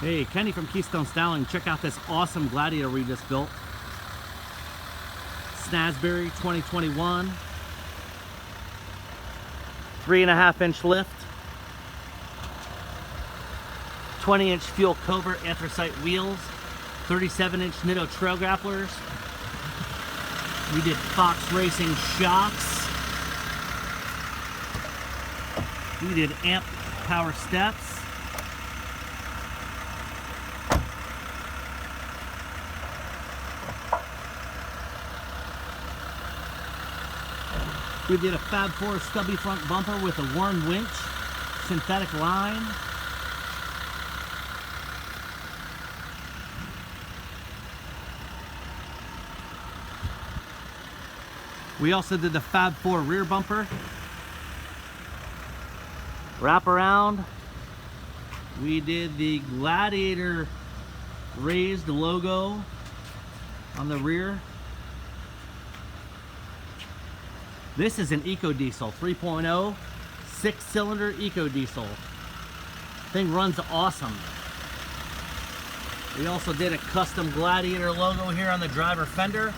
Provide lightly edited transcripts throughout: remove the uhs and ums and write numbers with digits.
Hey, Kenny from Keystone Styling. Check out this awesome Gladiator we just built. Snazberry 2021. 3.5-inch lift. 20-inch fuel covert anthracite wheels. 37-inch Nitto trail grapplers. We did Fox Racing shocks. We did amp power steps. We did a Fab 4 stubby front bumper with a worn winch, synthetic line. We also did the Fab 4 rear bumper. Wrap around. We did the Gladiator raised logo on the rear. This is an eco diesel, 3.0, 6-cylinder eco diesel. Thing runs awesome. We also did a custom Gladiator logo here on the driver fender.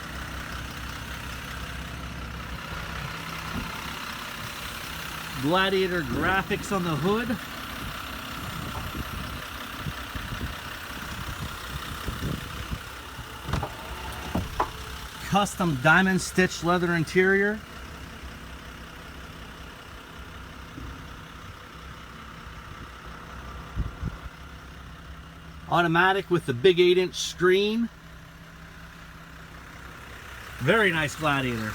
Gladiator graphics on the hood. Custom diamond stitched leather interior. Automatic with the big 8-inch screen. Very nice Gladiator.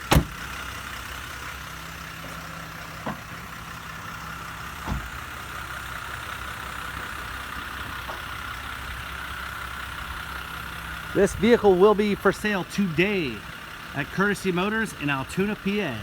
This vehicle will be for sale today at Courtesy Motors in Altoona, PA.